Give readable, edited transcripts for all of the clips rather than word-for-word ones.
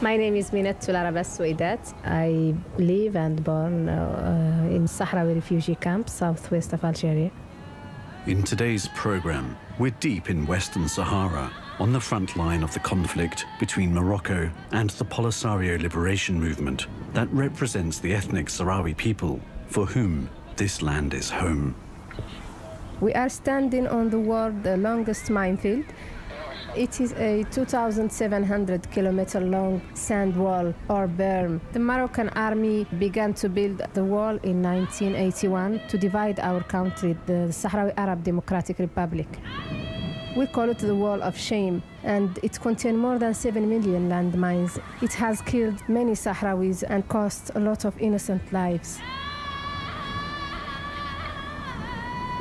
My name is Minat Tularabas Suidat. I live and born in Sahrawi refugee camp, southwest of Algeria. In today's program, we're deep in Western Sahara, on the front line of the conflict between Morocco and the Polisario liberation movement that represents the ethnic Sahrawi people for whom this land is home. We are standing on the world's longest minefield. It is a 2,700-kilometer long sand wall or berm. The Moroccan army began to build the wall in 1981 to divide our country, the Sahrawi Arab Democratic Republic. We call it the Wall of Shame, and it contains more than 7 million landmines. It has killed many Sahrawis and cost a lot of innocent lives.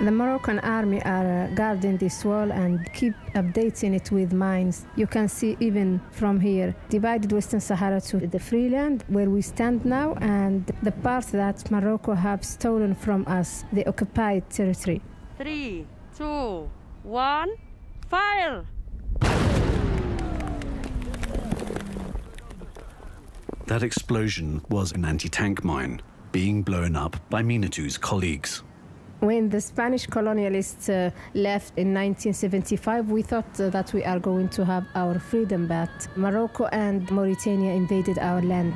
The Moroccan army are guarding this wall and keep updating it with mines. You can see even from here, divided Western Sahara to the free land where we stand now and the part that Morocco have stolen from us, the occupied territory. 3, 2, 1, fire! That explosion was an anti-tank mine being blown up by Minatu's colleagues. When the Spanish colonialists left in 1975, we thought that we are going to have our freedom, but Morocco and Mauritania invaded our land.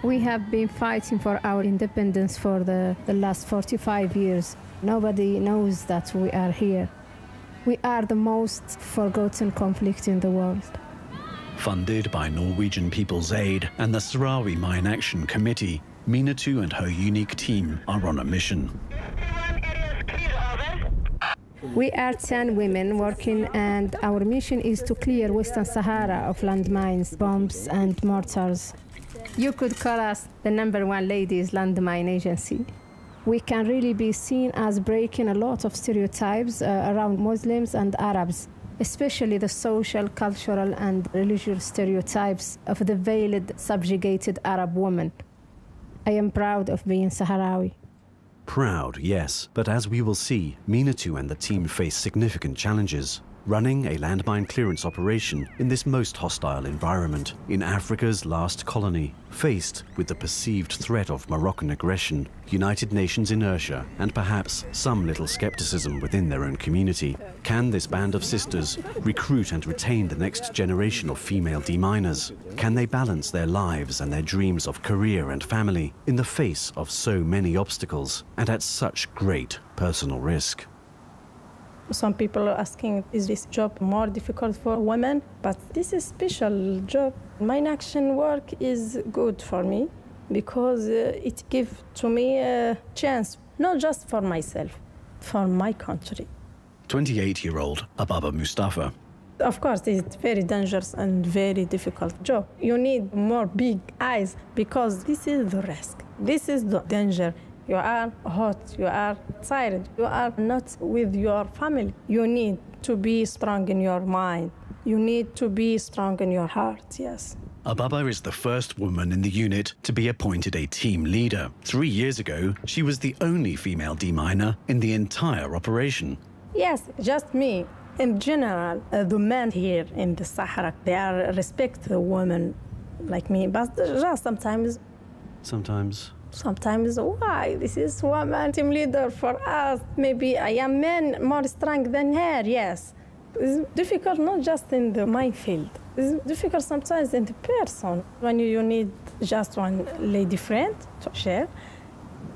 We have been fighting for our independence for the last 45 years. Nobody knows that we are here. We are the most forgotten conflict in the world. Funded by Norwegian People's Aid and the Sahrawi Mine Action Committee, Minatu and her unique team are on a mission. We are 10 women working, and our mission is to clear Western Sahara of landmines, bombs, and mortars. You could call us the #1 ladies landmine agency. We can really be seen as breaking a lot of stereotypes around Muslims and Arabs, especially the social, cultural, and religious stereotypes of the veiled, subjugated Arab woman. I am proud of being Sahrawi. Proud, yes, but as we will see, Minatu and the team face significant challenges. Running a landmine clearance operation in this most hostile environment, in Africa's last colony, faced with the perceived threat of Moroccan aggression, United Nations inertia, and perhaps some little skepticism within their own community. Can this band of sisters recruit and retain the next generation of female deminers? Can they balance their lives and their dreams of career and family in the face of so many obstacles and at such great personal risk? Some people are asking, is this job more difficult for women? But this is a special job. Mine action work is good for me because it gives to me a chance, not just for myself, for my country. 28-year-old Ababa Mustafa. Of course, it's very dangerous and very difficult job. You need more big eyes because this is the risk. This is the danger. You are hot, you are tired, you are not with your family. You need to be strong in your mind. You need to be strong in your heart, yes. Ababa is the first woman in the unit to be appointed a team leader. 3 years ago, she was the only female deminer in the entire operation. Yes, just me. In general, the men here in the Sahara, they are respect the women like me, but just sometimes. Sometimes, why? This is woman team leader for us. Maybe I am man more strong than her, yes. It's difficult not just in the minefield. It's difficult sometimes in the person when you need just one lady friend to share.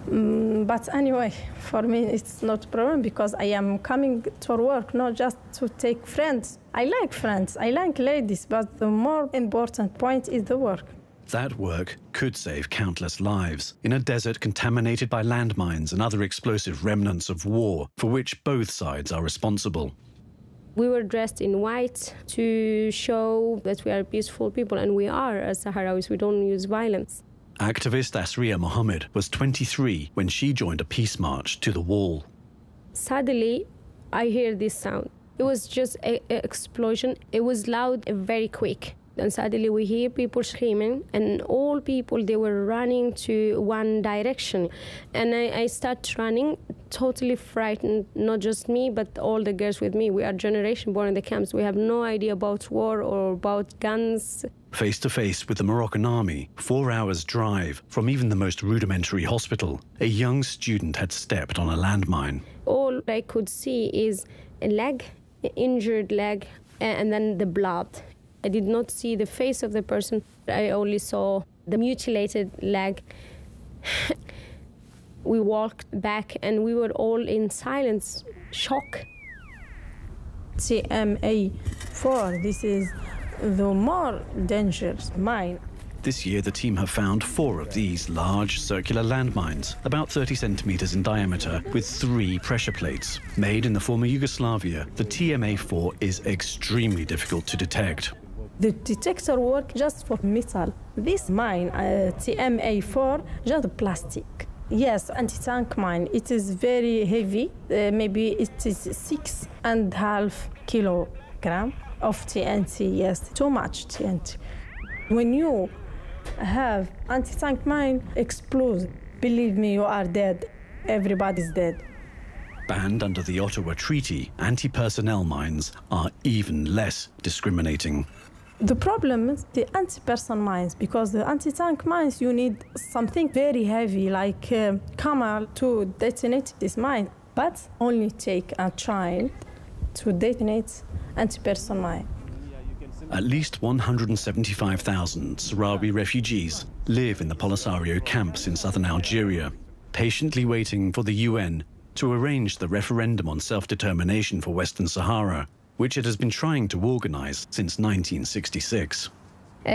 But anyway, for me, it's not a problem because I am coming to work not just to take friends. I like friends, I like ladies, but the more important point is the work. That work could save countless lives in a desert contaminated by landmines and other explosive remnants of war for which both sides are responsible. We were dressed in white to show that we are peaceful people, and we are as Sahrawis. We don't use violence. Activist Asriya Mohammed was 23 when she joined a peace march to the wall. Suddenly, I hear this sound. It was just an explosion. It was loud and very quick. And suddenly we hear people screaming, and all people, they were running to one direction. And I start running totally frightened, not just me, but all the girls with me. We are generation born in the camps. We have no idea about war or about guns. Face to face with the Moroccan army, 4 hours drive from even the most rudimentary hospital, a young student had stepped on a landmine. All I could see is a leg, an injured leg, and then the blood. I did not see the face of the person. I only saw the mutilated leg. We walked back and we were all in silence, shock. TMA4, this is the more dangerous mine. This year, the team have found 4 of these large circular landmines, about 30 centimeters in diameter, with 3 pressure plates. Made in the former Yugoslavia, the TMA4 is extremely difficult to detect. The detector works just for metal. This mine, TMA4, just plastic. Yes, anti-tank mine. It is very heavy. Maybe it is 6.5 kilogram of TNT. Yes, too much TNT. When you have anti-tank mine explode, believe me, you are dead. Everybody's dead. Banned under the Ottawa Treaty, anti-personnel mines are even less discriminating. The problem is the anti-person mines, because the anti-tank mines, you need something very heavy, like camel, to detonate this mine. But only take a child to detonate anti-person mine. At least 175,000 Sahrawi refugees live in the Polisario camps in southern Algeria, patiently waiting for the UN to arrange the referendum on self-determination for Western Sahara, which it has been trying to organize since 1966.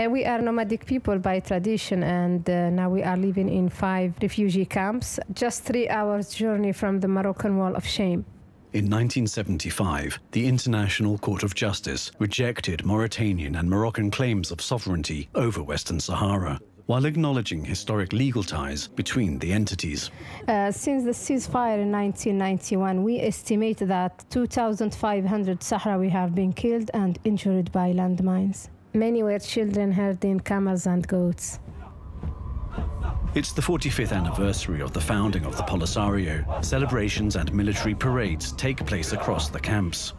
We are nomadic people by tradition, and now we are living in 5 refugee camps, just 3 hours journey from the Moroccan Wall of Shame. In 1975, the International Court of Justice rejected Mauritanian and Moroccan claims of sovereignty over Western Sahara, while acknowledging historic legal ties between the entities. Since the ceasefire in 1991, we estimate that 2,500 Sahrawi have been killed and injured by landmines. Many were children herding camels and goats. It's the 45th anniversary of the founding of the Polisario. Celebrations and military parades take place across the camps.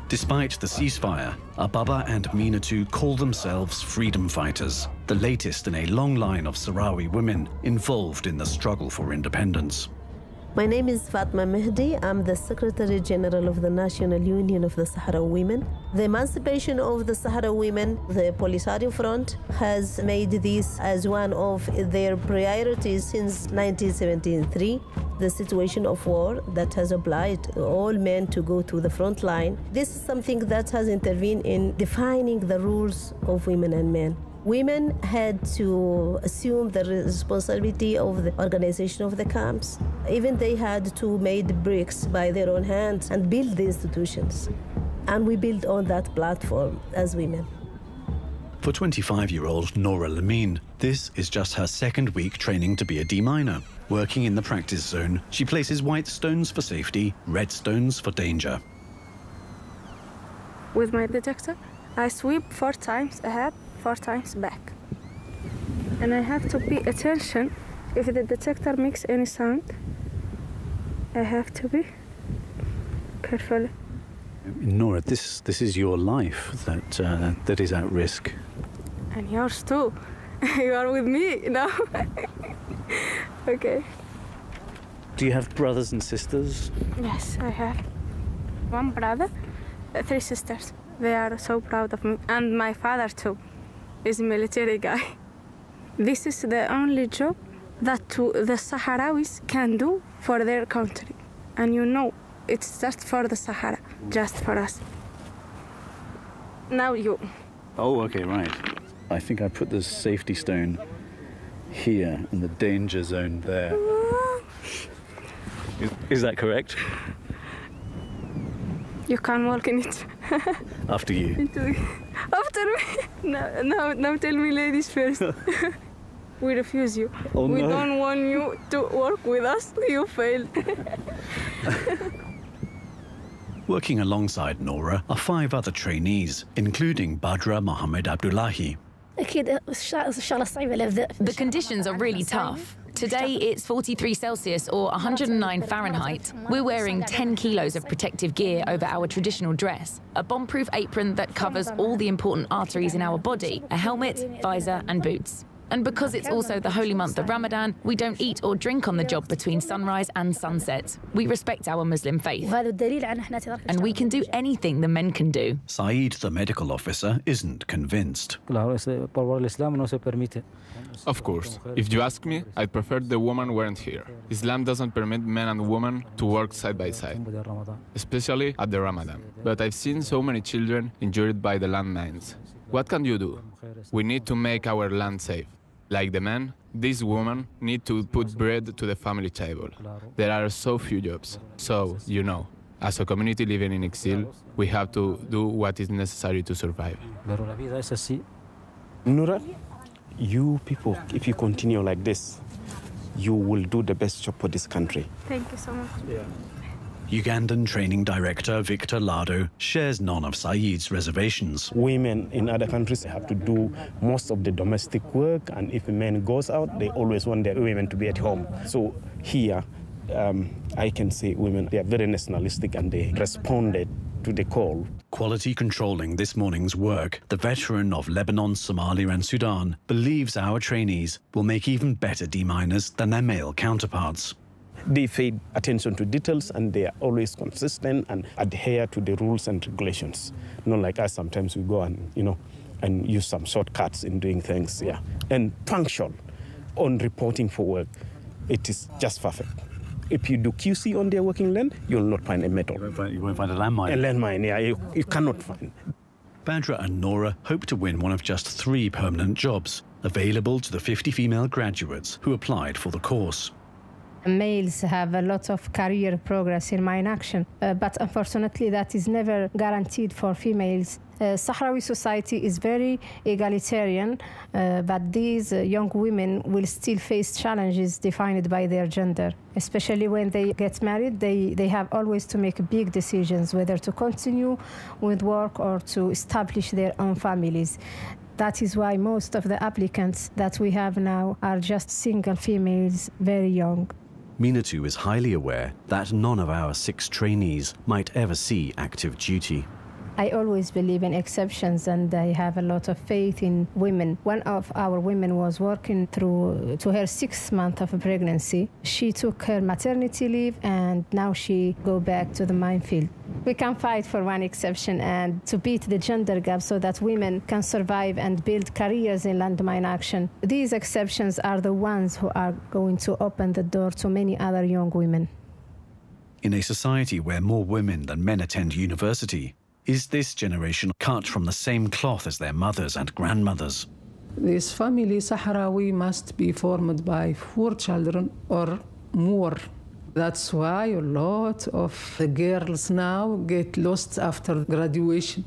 Despite the ceasefire, Ababa and Minatu call themselves freedom fighters, the latest in a long line of Sahrawi women involved in the struggle for independence. My name is Fatma Mehdi. I'm the Secretary General of the National Union of the Sahara Women. The emancipation of the Sahara women, the Polisario Front, has made this as one of their priorities since 1973. The situation of war that has obliged all men to go to the front line. This is something that has intervened in defining the rules of women and men. Women had to assume the responsibility of the organization of the camps. Even they had to make bricks by their own hands and build the institutions. And we built on that platform as women. For 25-year-old Nora Lamine, this is just her 2nd week training to be a deminer. Working in the practice zone, she places white stones for safety, red stones for danger. With my detector, I sweep 4 times ahead, 4 times back. And I have to pay attention. If the detector makes any sound, I have to be careful. Nora, this is your life that is at risk. And yours too. You are with me now. Okay. Do you have brothers and sisters? Yes, I have 1 brother, 3 sisters. They are so proud of me. And my father too is a military guy. This is the only job that the Sahrawis can do for their country. And you know, it's just for the Sahara, just for us. Now you. Oh, okay, right. I think I put the safety stone here and the danger zone there. Is that correct? You can walk in it. After you. After me? No, tell me ladies first. We refuse you. Oh, we no. don't want you to work with us. You failed. Working alongside Nora are 5 other trainees, including Badra Mohammed Abdullahi. The conditions are really tough. Today it's 43 Celsius or 109 Fahrenheit. We're wearing 10 kilos of protective gear over our traditional dress, a bomb-proof apron that covers all the important arteries in our body, a helmet, visor and boots. And because it's also the holy month of Ramadan, we don't eat or drink on the job between sunrise and sunset. We respect our Muslim faith. And we can do anything the men can do. Saeed, the medical officer, isn't convinced. Of course. If you ask me, I'd prefer the woman weren't here. Islam doesn't permit men and women to work side by side, especially at the Ramadan. But I've seen so many children injured by the landmines. What can you do? We need to make our land safe. Like the men, these women need to put bread to the family table. There are so few jobs. So, you know, as a community living in exile, we have to do what is necessary to survive. Nura, you people, if you continue like this, you will do the best job for this country. Thank you so much. Yeah. Ugandan training director Victor Lado shares none of Saeed's reservations. Women in other countries have to do most of the domestic work, and if a man goes out, they always want their women to be at home. So here, I can say women, they are very nationalistic and they responded to the call. Quality controlling this morning's work, the veteran of Lebanon, Somalia and Sudan believes our trainees will make even better deminers than their male counterparts. They pay attention to details and they are always consistent and adhere to the rules and regulations. Not like us, sometimes we go and, and use some shortcuts in doing things, yeah. And punctual on reporting for work, it is just perfect. If you do QC on their working land, you'll not find a metal. You won't find a landmine. A landmine, yeah, you cannot find. Badra and Nora hope to win one of just 3 permanent jobs available to the 50 female graduates who applied for the course. Males have a lot of career progress in mine action, but unfortunately that is never guaranteed for females. Sahrawi society is very egalitarian, but these young women will still face challenges defined by their gender. Especially when they get married, they have always to make big decisions whether to continue with work or to establish their own families. That is why most of the applicants that we have now are just single females, very young. Minatu is highly aware that none of our 6 trainees might ever see active duty. I always believe in exceptions and I have a lot of faith in women. One of our women was working through to her 6th month of pregnancy. She took her maternity leave and now she go back to the minefield. We can fight for one exception and to beat the gender gap so that women can survive and build careers in landmine action. These exceptions are the ones who are going to open the door to many other young women. In a society where more women than men attend university, is this generation cut from the same cloth as their mothers and grandmothers? This family Sahrawi must be formed by 4 children or more. That's why a lot of the girls now get lost after graduation.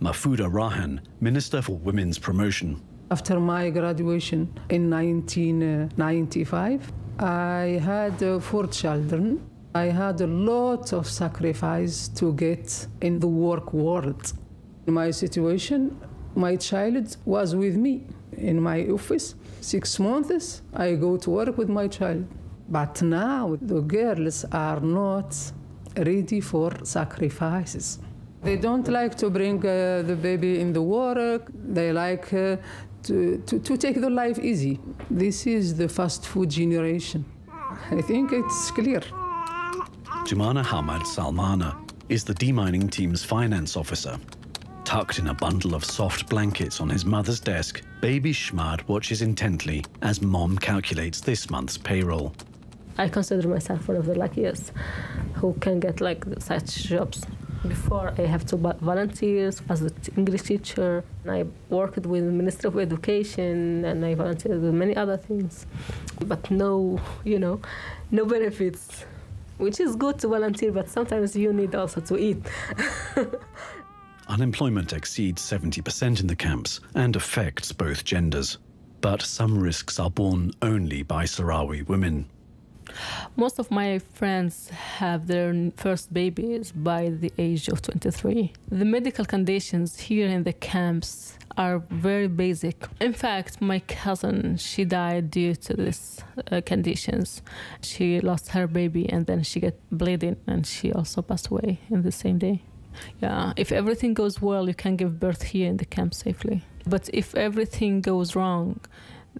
Mahfouda Rahan, Minister for Women's Promotion. After my graduation in 1995, I had 4 children. I had a lot of sacrifice to get in the work world. In my situation, my child was with me in my office. 6 months, I go to work with my child. But now the girls are not ready for sacrifices. They don't like to bring the baby in the work. They like to take their life easy. This is the fast food generation. I think it's clear. Jumana Hamad Salmana is the demining team's finance officer. Tucked in a bundle of soft blankets on his mother's desk, baby Shmad watches intently as mom calculates this month's payroll. I consider myself one of the luckiest who can get such jobs. Before, I have to volunteer as an English teacher. I worked with the Ministry of Education and I volunteered with many other things. But no benefits. Which is good to volunteer, but sometimes you need also to eat. Unemployment exceeds 70% in the camps and affects both genders. But some risks are borne only by Sahrawi women. Most of my friends have their first babies by the age of 23. The medical conditions here in the camps are very basic. In fact, my cousin, she died due to these conditions. She lost her baby and then she got bleeding and she also passed away in the same day. Yeah, if everything goes well, you can give birth here in the camp safely. But if everything goes wrong,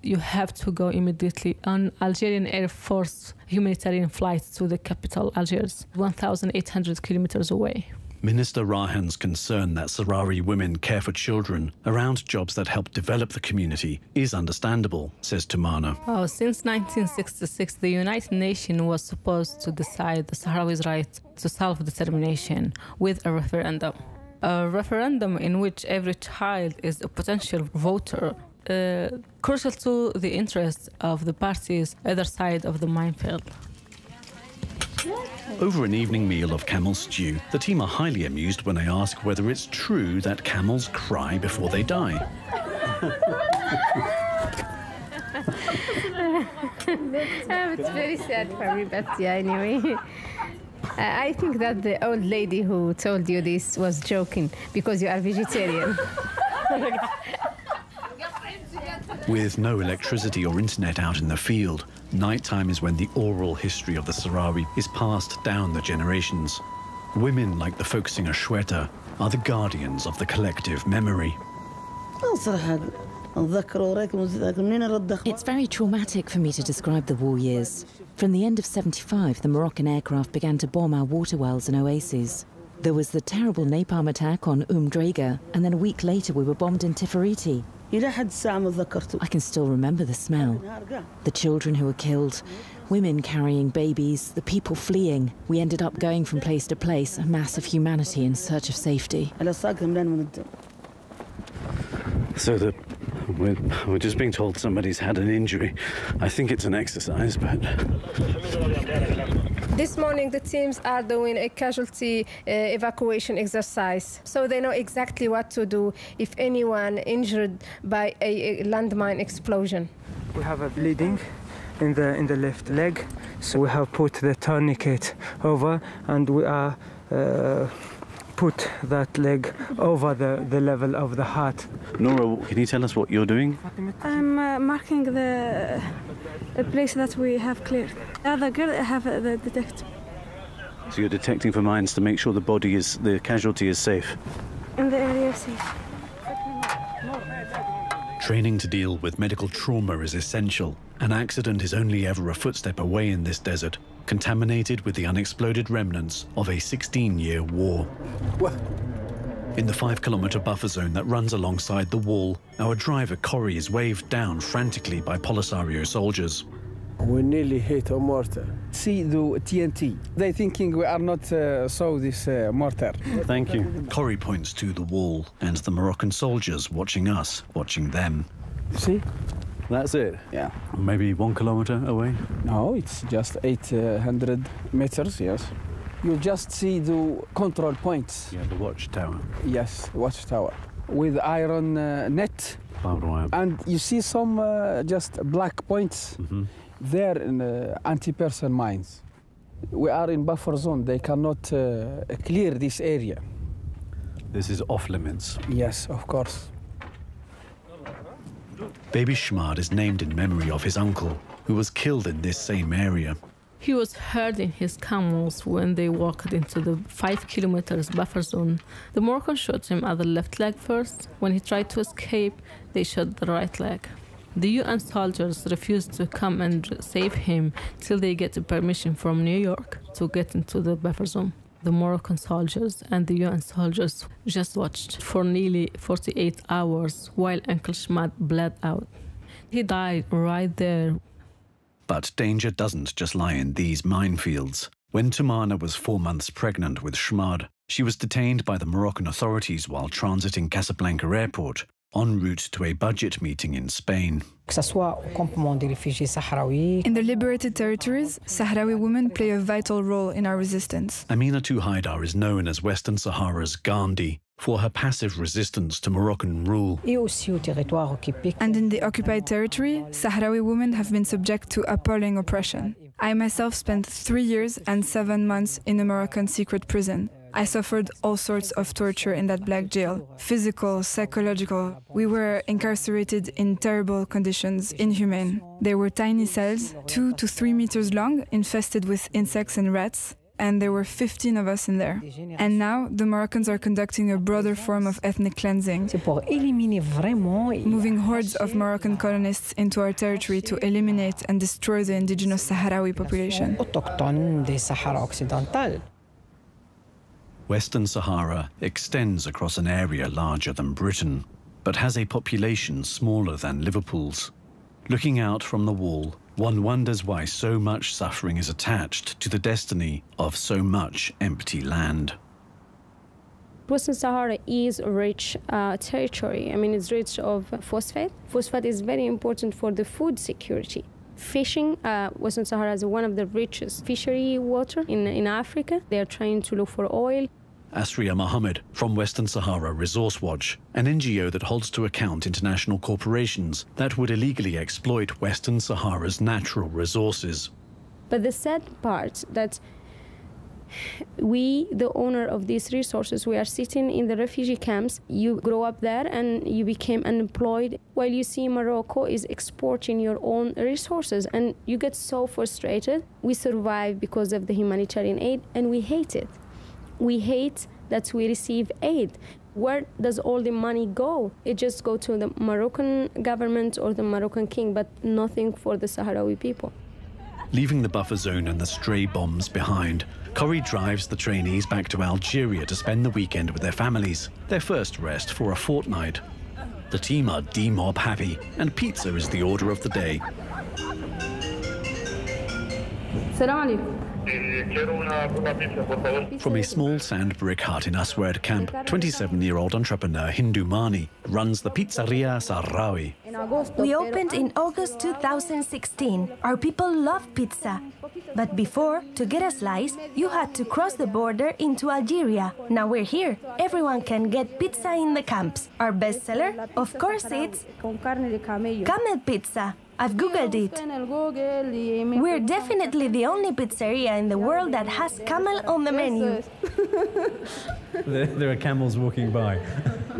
you have to go immediately on Algerian Air Force humanitarian flight to the capital, Algiers, 1,800 kilometers away. Minister Rahan's concern that Sahrawi women care for children around jobs that help develop the community is understandable, says Tumana. Since 1966, the United Nations was supposed to decide the Sahrawi's right to self-determination with a referendum. A referendum in which every child is a potential voter, crucial to the interests of the parties either side of the minefield. Over an evening meal of camel stew, the team are highly amused when I ask whether it's true that camels cry before they die. It's very sad for me, but yeah, anyway. I think that the old lady who told you this was joking because you are vegetarian. With no electricity or internet out in the field, nighttime is when the oral history of the Sahrawi is passed down the generations. Women like the folk singer Shweta are the guardians of the collective memory. It's very traumatic for me to describe the war years. From the end of '75, the Moroccan aircraft began to bomb our water wells and oases. There was the terrible napalm attack on Drega, and then a week later we were bombed in Tifariti. I can still remember the smell. The children who were killed, women carrying babies, the people fleeing. We ended up going from place to place, a mass of humanity in search of safety. So we're just being told somebody's had an injury. I think it's an exercise, but... This morning, the teams are doing a casualty evacuation exercise, so they know exactly what to do if anyone injured by a landmine explosion. We have a bleeding in the left leg, so we have put the tourniquet over, and we are put that leg over the level of the heart. Nora, can you tell us what you're doing? I'm marking the place that we have cleared. The other girl have the detect. So you're detecting for mines to make sure the casualty is safe? In the area safe. Training to deal with medical trauma is essential. An accident is only ever a footstep away in this desert, contaminated with the unexploded remnants of a 16-year war. In the 5-kilometer buffer zone that runs alongside the wall, our driver Corey is waved down frantically by Polisario soldiers. We nearly hit a mortar. See the TNT. They're thinking we are not saw this mortar. Thank you. Corey points to the wall and the Moroccan soldiers watching us, watching them. See? That's it? Yeah. Maybe 1 kilometer away? No, it's just 800 meters, yes. You just see the control points. Yeah, the watchtower. Yes, watchtower. With iron net. Barbed wire. And you see some just black points. There in anti-person mines. We are in buffer zone. They cannot clear this area. This is off limits? Yes, of course. Baby Shmad is named in memory of his uncle, who was killed in this same area. He was herding his camels when they walked into the 5 kilometers buffer zone. The Moroccans shot him at the left leg first. When he tried to escape, they shot the right leg. The UN soldiers refused to come and save him till they get permission from New York to get into the buffer zone. The Moroccan soldiers and the UN soldiers just watched for nearly 48 hours while Uncle Shmad bled out. He died right there. But danger doesn't just lie in these minefields. When Tumana was 4 months pregnant with Shmad, she was detained by the Moroccan authorities while transiting Casablanca airport, en route to a budget meeting in Spain. In the liberated territories, Sahrawi women play a vital role in our resistance. Aminatu Haidar is known as Western Sahara's Gandhi. for her passive resistance to Moroccan rule. And in the occupied territory, Sahrawi women have been subject to appalling oppression. I myself spent 3 years and 7 months in a Moroccan secret prison. I suffered all sorts of torture in that black jail, physical, psychological. We were incarcerated in terrible conditions, inhumane. There were tiny cells, 2 to 3 meters long, infested with insects and rats, and there were 15 of us in there. And now the Moroccans are conducting a broader form of ethnic cleansing, moving hordes of Moroccan colonists into our territory to eliminate and destroy the indigenous Sahrawi population. Western Sahara extends across an area larger than Britain, but has a population smaller than Liverpool's. Looking out from the wall, one wonders why so much suffering is attached to the destiny of so much empty land. Western Sahara is a rich territory. I mean, it's rich of phosphate. Phosphate is very important for the food security. Fishing, Western Sahara is one of the richest fishery water in Africa. They are trying to look for oil. Asria Mohammed from Western Sahara Resource Watch, an NGO that holds to account international corporations that would illegally exploit Western Sahara's natural resources. But the sad part that we, the owner of these resources, we are sitting in the refugee camps. You grow up there and you became unemployed, while you see Morocco is exporting your own resources, and you get so frustrated. We survive because of the humanitarian aid, and we hate it. We hate that we receive aid. Where does all the money go? It just goes to the Moroccan government or the Moroccan king, but nothing for the Sahrawi people. Leaving the buffer zone and the stray bombs behind, Corrie drives the trainees back to Algeria to spend the weekend with their families, their first rest for a fortnight. The team are demob happy, and pizza is the order of the day. From a small sand brick hut in Aswad camp, 27-year-old entrepreneur Hindu Mani runs the Pizzeria Sahrawi. We opened in August 2016. Our people love pizza. But before, to get a slice, you had to cross the border into Algeria. Now we're here. Everyone can get pizza in the camps. Our bestseller, of course, it's camel pizza. I've Googled it. We're definitely the only pizzeria in the world that has camel on the menu. There are camels walking by.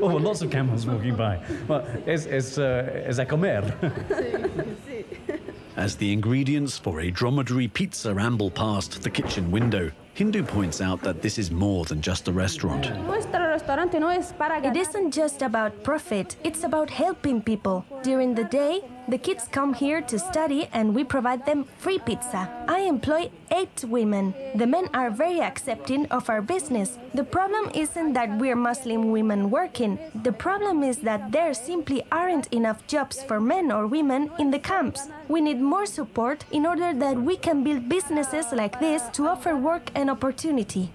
Oh, lots of camels walking by. Well, es a comer. As the ingredients for a dromedary pizza amble past the kitchen window, Hindu points out that this is more than just a restaurant. It isn't just about profit, it's about helping people. During the day, the kids come here to study and we provide them free pizza. I employ 8 women. The men are very accepting of our business. The problem isn't that we're Muslim women working. The problem is that there simply aren't enough jobs for men or women in the camps. We need more support in order that we can build businesses like this to offer work and opportunity.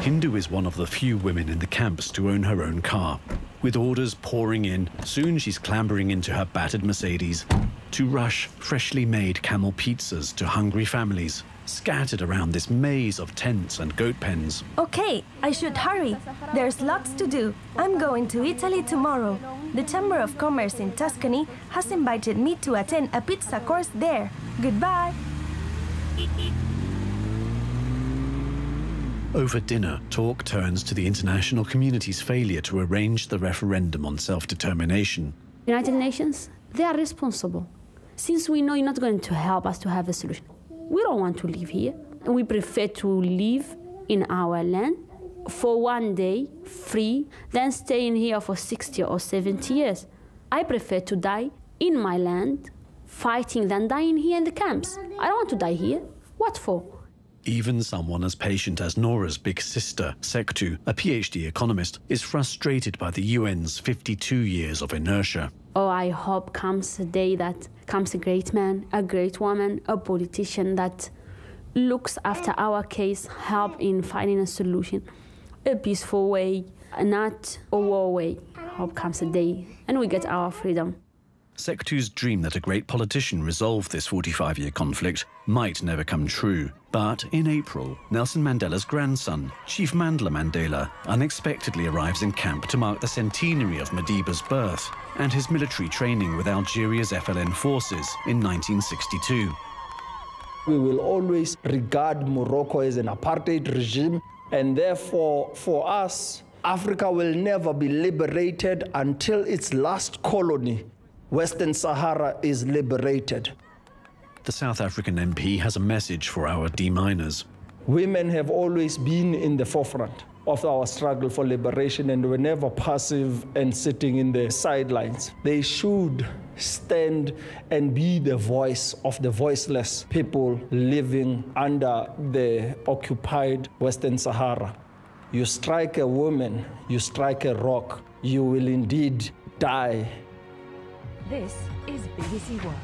Hindu is one of the few women in the camps to own her own car. With orders pouring in, soon she's clambering into her battered Mercedes to rush freshly made camel pizzas to hungry families scattered around this maze of tents and goat pens. Okay, I should hurry. There's lots to do. I'm going to Italy tomorrow. The Chamber of Commerce in Tuscany has invited me to attend a pizza course there. Goodbye. Over dinner, talk turns to the international community's failure to arrange the referendum on self-determination. United Nations, they are responsible. Since we know you're not going to help us to have a solution, we don't want to live here. And we prefer to live in our land for one day, free, than staying here for 60 or 70 years. I prefer to die in my land, fighting, than dying here in the camps. I don't want to die here. What for? Even someone as patient as Nora's big sister, Sektu, a PhD economist, is frustrated by the UN's 52 years of inertia. Oh, I hope comes a day that comes a great man, a great woman, a politician that looks after our case, help in finding a solution, a peaceful way, not a war way. I hope comes a day and we get our freedom. Sektu's dream that a great politician resolve this 45-year conflict might never come true. But in April, Nelson Mandela's grandson, Chief Mandla Mandela, unexpectedly arrives in camp to mark the centenary of Madiba's birth and his military training with Algeria's FLN forces in 1962. We will always regard Morocco as an apartheid regime, and therefore, for us, Africa will never be liberated until its last colony, Western Sahara, is liberated. The South African MP has a message for our deminers. Women have always been in the forefront of our struggle for liberation and were never passive and sitting in the sidelines. They should stand and be the voice of the voiceless people living under the occupied Western Sahara. You strike a woman, you strike a rock, you will indeed die. This is BBC World.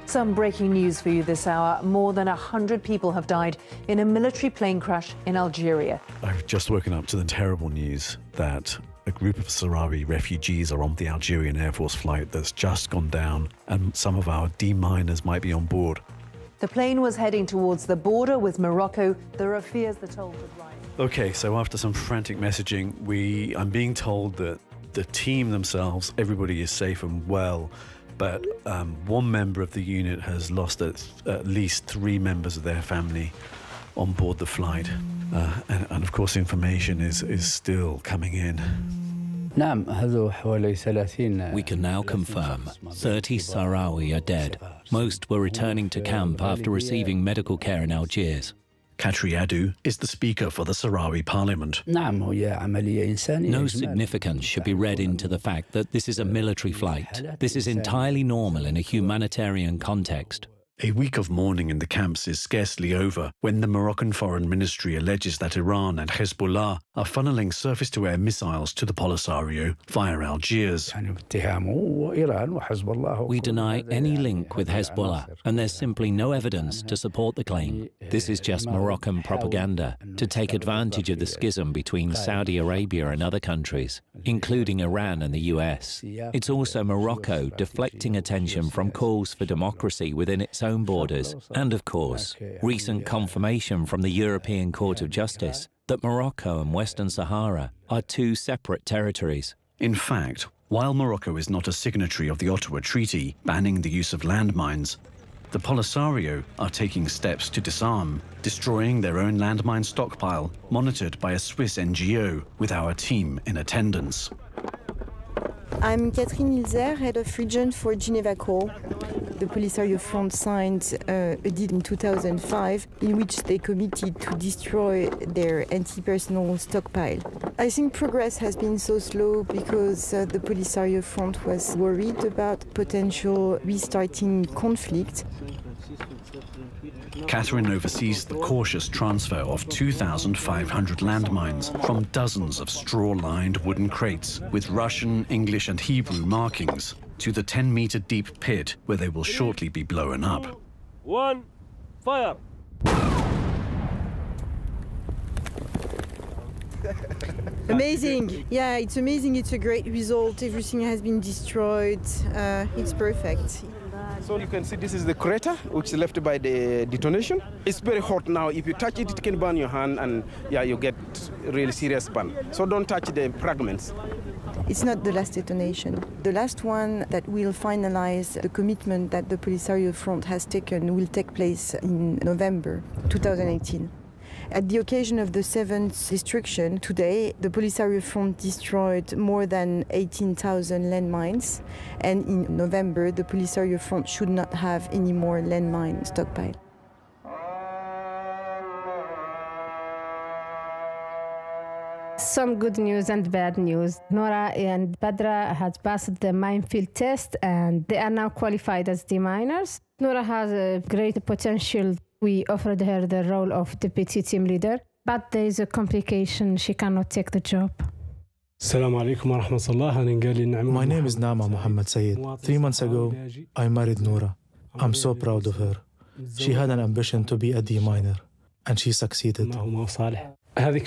Some breaking news for you this hour. More than 100 people have died in a military plane crash in Algeria. I've just woken up to the terrible news that a group of Sahrawi refugees are on the Algerian Air Force flight that's just gone down, and some of our deminers might be on board. The plane was heading towards the border with Morocco. There are fears the toll could rise. Okay, so after some frantic messaging, I'm being told that the team themselves, everybody is safe and well, but one member of the unit has lost at least 3 members of their family on board the flight. And of course, information is still coming in. We can now confirm 30 Sahrawi are dead. Most were returning to camp after receiving medical care in Algiers. Katri Adu is the speaker for the Sahrawi parliament. No significance should be read into the fact that this is a military flight. This is entirely normal in a humanitarian context. A week of mourning in the camps is scarcely over when the Moroccan Foreign Ministry alleges that Iran and Hezbollah are funneling surface-to-air missiles to the Polisario via Algiers. We deny any link with Hezbollah, and there's simply no evidence to support the claim. This is just Moroccan propaganda to take advantage of the schism between Saudi Arabia and other countries, including Iran and the US. It's also Morocco deflecting attention from calls for democracy within its own borders, and of course, recent confirmation from the European Court of Justice that Morocco and Western Sahara are 2 separate territories. In fact, while Morocco is not a signatory of the Ottawa Treaty banning the use of landmines, the Polisario are taking steps to disarm, destroying their own landmine stockpile, monitored by a Swiss NGO, with our team in attendance. I'm Catherine Ilzer, head of region for Geneva Corps. The Polisario Front signed a deal in 2005 in which they committed to destroy their anti-personnel stockpile. I think progress has been so slow because the Polisario Front was worried about potential restarting conflict. Catherine oversees the cautious transfer of 2,500 landmines from dozens of straw-lined wooden crates with Russian, English and Hebrew markings to the 10-meter deep pit where they will shortly be blown up. 1, fire! Amazing! Yeah, it's amazing. It's a great result. Everything has been destroyed. It's perfect. So you can see this is the crater which is left by the detonation. It's very hot now. If you touch it, it can burn your hand, and yeah, you get really serious burn. So don't touch the fragments. It's not the last detonation. The last one that will finalize the commitment that the Polisario Front has taken will take place in November 2018. At the occasion of the 7th destruction today, the Polisario Front destroyed more than 18,000 landmines, and in November the Polisario Front should not have any more landmine stockpile. Some good news and bad news. Nora and Badra had passed the minefield test and they are now qualified as deminers. Nora has a great potential. We offered her the role of deputy team leader, but there is a complication. She cannot take the job. My name is Nama Muhammad Sayed. 3 months ago, I married Nora. I'm so proud of her. She had an ambition to be a deminer, and she succeeded. We've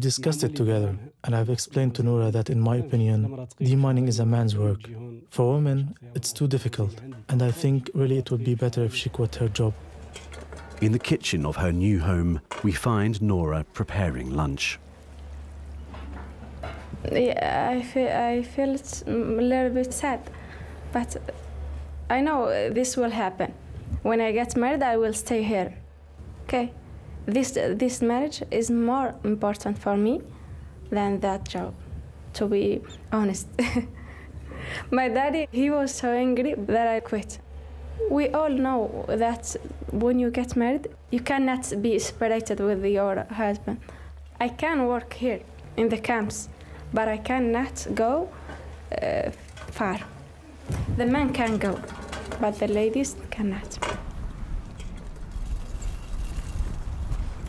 discussed it together, and I've explained to Noura that, in my opinion, demining is a man's work. For women, it's too difficult, and I think really it would be better if she quit her job. In the kitchen of her new home, we find Noura preparing lunch. Yeah, I felt a little bit sad, but I know this will happen. When I get married, I will stay here. Okay, this marriage is more important for me than that job, to be honest. My daddy, he was so angry that I quit. We all know that when you get married, you cannot be separated with your husband. I can work here in the camps, but I cannot go far. The men can go, but the ladies cannot.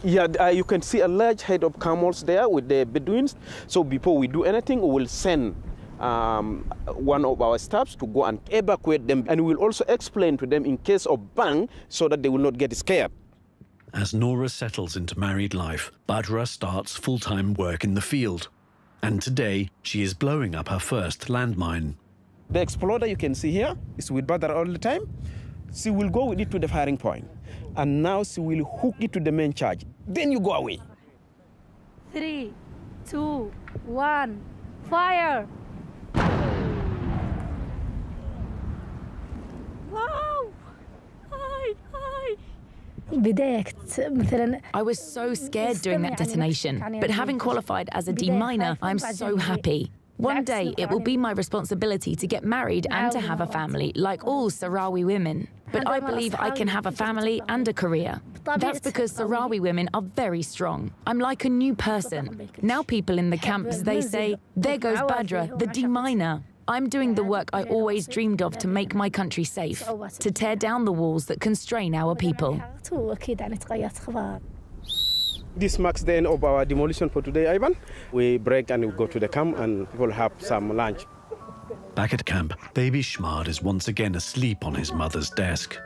Yeah, you can see a large herd of camels there with the Bedouins. So before we do anything, we will send one of our staffs to go and evacuate them, and we'll also explain to them in case of bang so that they will not get scared. As Noura settles into married life, Badra starts full-time work in the field. And today, she is blowing up her first landmine. The exploder you can see here is with Badra all the time. She will go with it to the firing point, and now she will hook it to the main charge. Then you go away. 3, 2, 1, fire! Wow! I was so scared doing that detonation, but having qualified as a deminer, I'm so happy. One day it will be my responsibility to get married and to have a family, like all Sahrawi women. But I believe I can have a family and a career. That's because Sahrawi women are very strong. I'm like a new person. Now people in the camps, they say, there goes Badra, the deminer. I'm doing the work I always dreamed of to make my country safe, to tear down the walls that constrain our people. This marks the end of our demolition for today, Ivan. We break and we go to the camp and we'll have some lunch. Back at camp, baby Shmad is once again asleep on his mother's desk.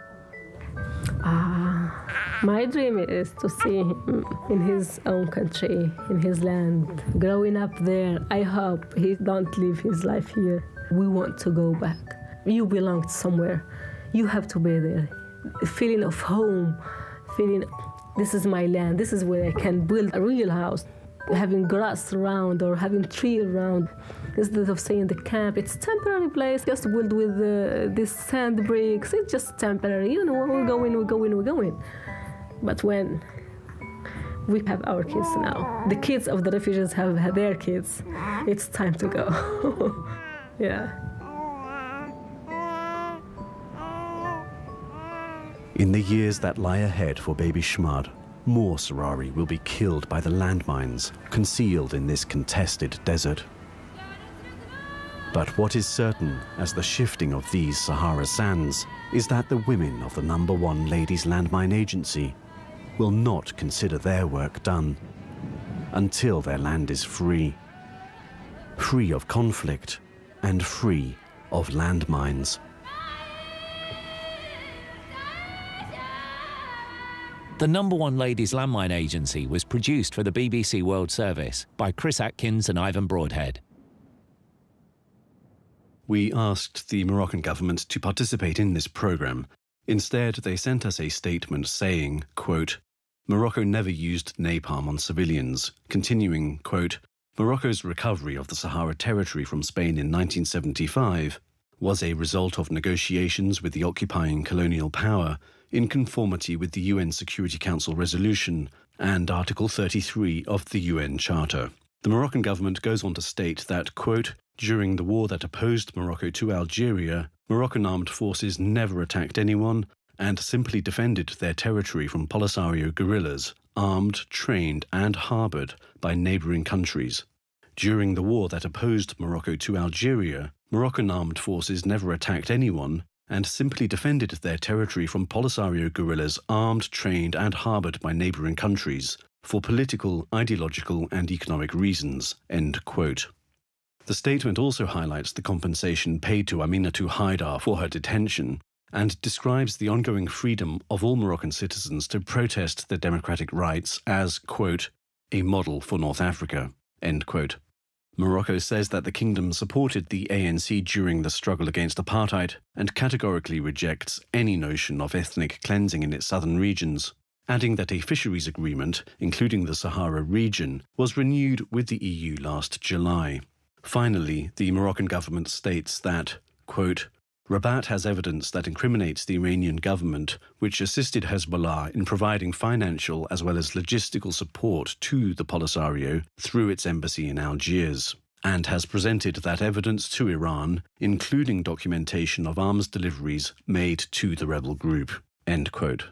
My dream is to see him in his own country, in his land, growing up there. I hope he don't live his life here. We want to go back. You belong somewhere. You have to be there. A feeling of home, feeling this is my land, this is where I can build a real house. Having grass around or having tree around, instead of saying the camp, it's a temporary place, just build with these sand bricks, it's just temporary, you know, we're going. But when we have our kids now, the kids of the refugees have their kids, it's time to go. Yeah. In the years that lie ahead for baby Shmad, more Sahrawi will be killed by the landmines concealed in this contested desert. But what is certain as the shifting of these Sahara sands is that the women of the #1 Ladies Landmine Agency will not consider their work done until their land is free. Free of conflict and free of landmines. The #1 Ladies Landmine Agency was produced for the BBC World Service by Chris Atkins and Ivan Broadhead. We asked the Moroccan government to participate in this programme. Instead, they sent us a statement saying, quote, Morocco never used napalm on civilians, continuing, quote, Morocco's recovery of the Sahara Territory from Spain in 1975 was a result of negotiations with the occupying colonial power in conformity with the UN Security Council resolution and Article 33 of the UN Charter. The Moroccan government goes on to state that, quote, during the war that opposed Morocco to Algeria, Moroccan armed forces never attacked anyone and simply defended their territory from Polisario guerrillas, armed, trained and harboured by neighbouring countries. During the war that opposed Morocco to Algeria, Moroccan armed forces never attacked anyone and simply defended their territory from Polisario guerrillas armed, trained and harboured by neighbouring countries for political, ideological and economic reasons, end quote. The statement also highlights the compensation paid to Aminatu Haidar for her detention and describes the ongoing freedom of all Moroccan citizens to protest their democratic rights as, quote, a model for North Africa, end quote. Morocco says that the kingdom supported the ANC during the struggle against apartheid and categorically rejects any notion of ethnic cleansing in its southern regions, adding that a fisheries agreement, including the Sahara region, was renewed with the EU last July. Finally, the Moroccan government states that, quote, Rabat has evidence that incriminates the Iranian government, which assisted Hezbollah in providing financial as well as logistical support to the Polisario through its embassy in Algiers, and has presented that evidence to Iran, including documentation of arms deliveries made to the rebel group, end quote.